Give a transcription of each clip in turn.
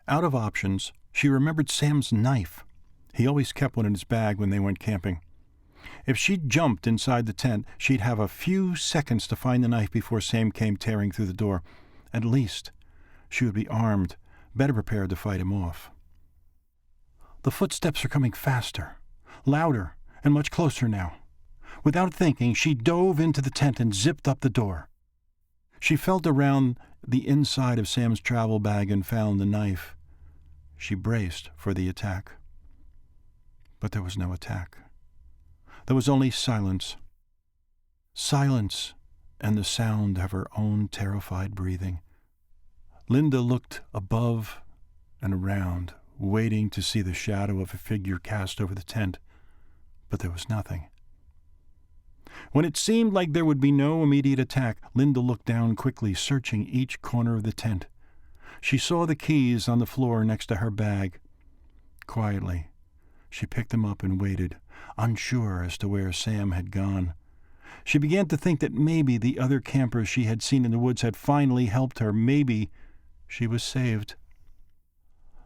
Out of options, she remembered Sam's knife. He always kept one in his bag when they went camping. If she jumped inside the tent, she'd have a few seconds to find the knife before Sam came tearing through the door. At least, she would be armed, better prepared to fight him off. The footsteps were coming faster, louder, and much closer now. Without thinking, she dove into the tent and zipped up the door. She felt around the inside of Sam's travel bag and found the knife. She braced for the attack. But there was no attack. There was only silence. Silence and the sound of her own terrified breathing. Linda looked above and around, waiting to see the shadow of a figure cast over the tent, but there was nothing. When it seemed like there would be no immediate attack, Linda looked down quickly, searching each corner of the tent. She saw the keys on the floor next to her bag. Quietly, she picked them up and waited, unsure as to where Sam had gone. She began to think that maybe the other campers she had seen in the woods had finally helped her. Maybe she was saved.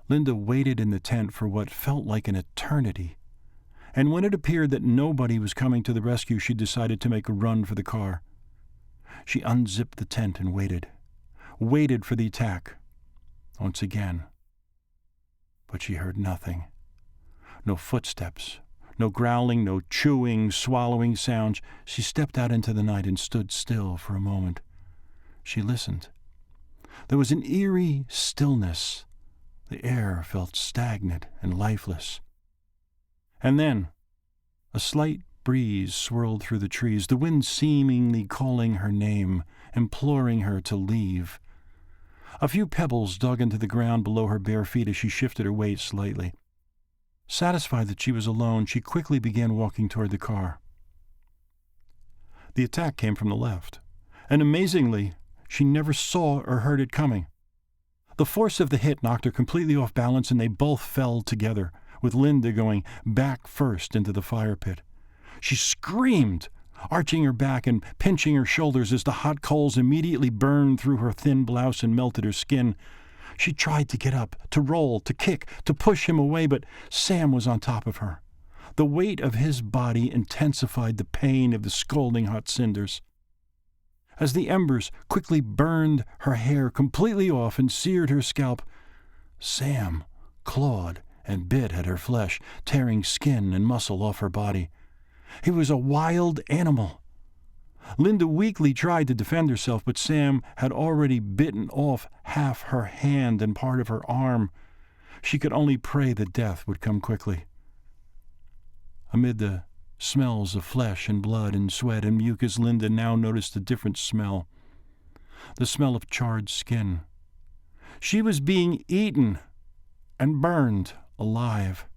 Linda waited in the tent for what felt like an eternity. And when it appeared that nobody was coming to the rescue, she decided to make a run for the car. She unzipped the tent and waited for the attack. Once again. But she heard nothing. No footsteps, no growling, no chewing, swallowing sounds. She stepped out into the night and stood still for a moment. She listened. There was an eerie stillness. The air felt stagnant and lifeless. And then, a slight breeze swirled through the trees, the wind seemingly calling her name, imploring her to leave. A few pebbles dug into the ground below her bare feet as she shifted her weight slightly. Satisfied that she was alone, she quickly began walking toward the car. The attack came from the left, and amazingly, she never saw or heard it coming. The force of the hit knocked her completely off balance, and they both fell together, with Linda going back first into the fire pit. She screamed, arching her back and pinching her shoulders as the hot coals immediately burned through her thin blouse and melted her skin. She tried to get up, to roll, to kick, to push him away, but Sam was on top of her. The weight of his body intensified the pain of the scalding hot cinders. As the embers quickly burned her hair completely off and seared her scalp, Sam clawed and bit at her flesh, tearing skin and muscle off her body. He was a wild animal. Linda weakly tried to defend herself, but Sam had already bitten off half her hand and part of her arm. She could only pray that death would come quickly. Amid the smells of flesh and blood and sweat and mucus, Linda now noticed a different smell. The smell of charred skin. She was being eaten and burned alive.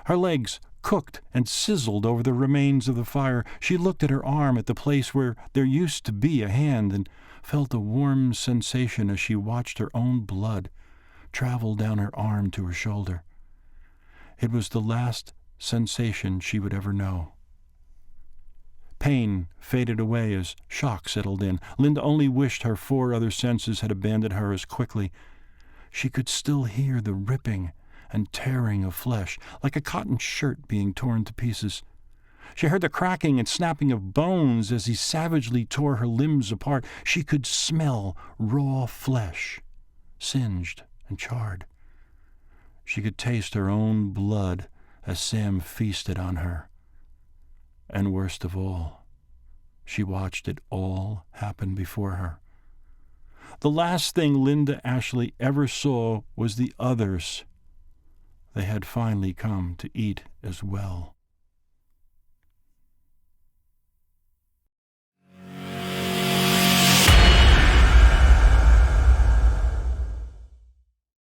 Her legs cooked and sizzled over the remains of the fire. She looked at her arm, at the place where there used to be a hand, and felt a warm sensation as she watched her own blood travel down her arm to her shoulder. It was the last sensation she would ever know. Pain faded away as shock settled in. Linda only wished her 4 other senses had abandoned her as quickly. She could still hear the ripping and tearing of flesh, like a cotton shirt being torn to pieces. She heard the cracking and snapping of bones as he savagely tore her limbs apart. She could smell raw flesh, singed and charred. She could taste her own blood as Sam feasted on her. And worst of all, she watched it all happen before her. The last thing Linda Ashley ever saw was the others. They had finally come to eat as well.